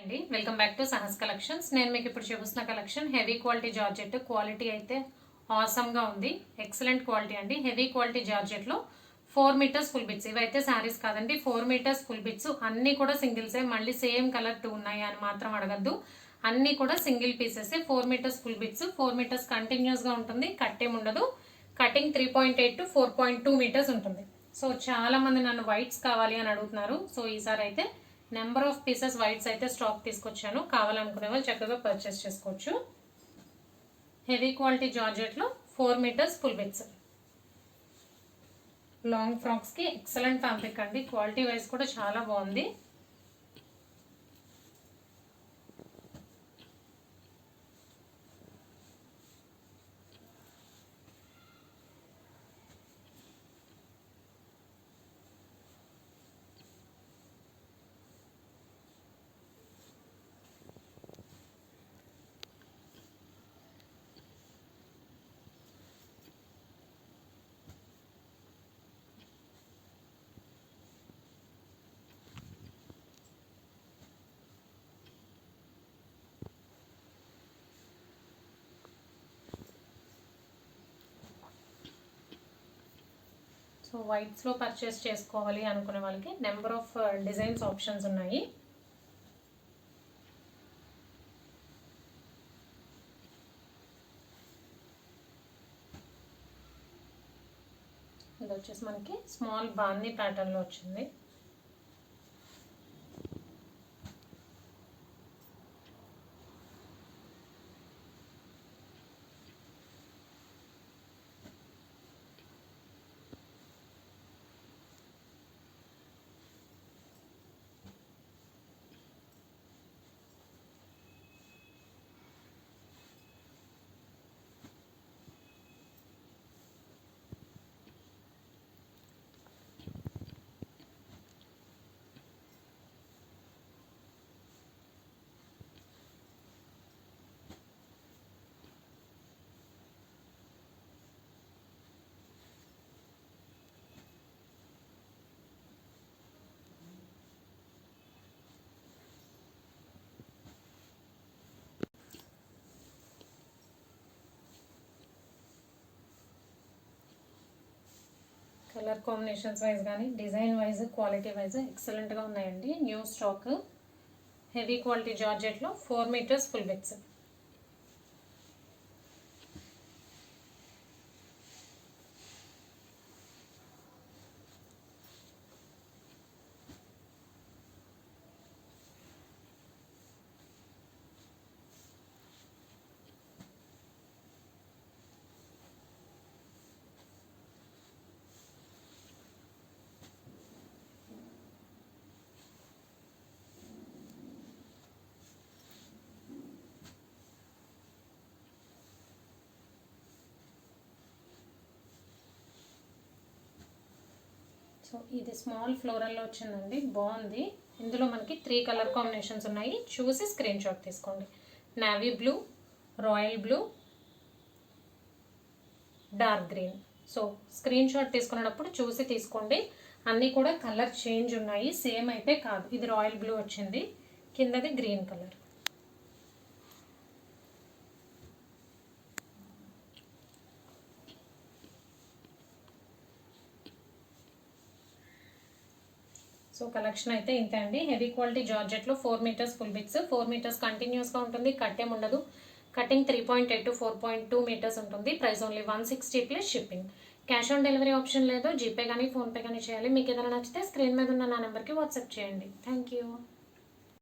అండి welcome back to Sahas collections. నేను మీకు ఇప్పుడు చూపిస్తున్న collection heavy quality georgette. Quality అయితే ఆసమ్ గా ఉంది. ఎక్సలెంట్ క్వాలిటీ అండి. హెవీ క్వాలిటీ జార్జెట్ లో 4 మీటర్స్ ఫుల్ బిట్స్. ఇవైతే శారీస్ కాదండి, 4 మీటర్స్ ఫుల్ బిట్స్. అన్ని కూడా సింగిల్సే. మళ్ళీ సేమ్ కలర్ 2 ఉన్నాయి అని మాత్రం అడగద్దు. అన్ని కూడా single pieces. 4 metres full bits. 4 metres continuous గా ఉంటుంది, కట్టేం ఉండదు. కటింగ్ 3.8 to 4.2 మీటర్స్ ఉంటుంది. సో చాలా మంది నన్ను వైట్స్ కావాలి అని అడుగుతున్నారు. సో ఈసారి అయితే నెంబర్ ఆఫ్ పీసెస్ వైట్స్ అయితే స్టాక్ తీసుకొచ్చాను. కావాలనుకునే వాళ్ళు చక్కగా పర్చేస్ చేసుకోవచ్చు. హెవీ క్వాలిటీ జార్జెట్ లో 4 metres full bits. Long frocks కి ఎక్సలెంట్ ఫ్యాబ్రిక్ అండి. క్వాలిటీ వైజ్ కూడా చాలా బాగుంది. సో వైట్స్ లో పర్చేస్ చేసుకోవాలి అనుకునే వాళ్ళకి నెంబర్ ఆఫ్ డిజైన్స్ ఆప్షన్స్ ఉన్నాయి. ఇది వచ్చేసి మనకి స్మాల్ బాందీ ప్యాటర్న్ లో వచ్చింది. కలర్ కాంబినేషన్స్ వైజ్ కానీ డిజైన్ వైజ్ క్వాలిటీ వైజ్ ఎక్సలెంట్గా ఉన్నాయండి. న్యూ స్టాక్ హెవీ క్వాలిటీ జార్జెట్లో 4 మీటర్స్ ఫుల్ బిట్స్. సో ఇది స్మాల్ ఫ్లోరల్లో వచ్చిందండి, బాగుంది. ఇందులో మనకి 3 కలర్ కాంబినేషన్స్ ఉన్నాయి. చూసి స్క్రీన్ షాట్ తీసుకోండి. Navy blue, royal blue, dark green. So screen shot తీసుకునేటప్పుడు చూసి తీసుకోండి. అన్నీ కూడా కలర్ చేంజ్ ఉన్నాయి, సేమ్ అయితే కాదు. ఇది రాయల్ బ్లూ వచ్చింది, కిందది గ్రీన్ కలర్. సో కలెక్షన్ అయితే ఇంతే అండి. హెవీ క్వాలిటీ జార్జెట్లో 4 మీటర్స్ ఫుల్ బిట్స్. 4 మీటర్స్ కంటిన్యూస్గా ఉంటుంది, కట్టేం ఉండదు. కటింగ్ 3.8 to 4.2 మీటర్స్ ఉంటుంది. Price only 160 plus shipping. Cash on delivery option లేదు. జీపే కానీ ఫోన్పే కానీ చేయాలి. మీకు ఏదైనా నచ్చితే స్క్రీన్ మీద ఉన్న నా నెంబర్కి వాట్సాప్ చేయండి. Thank you.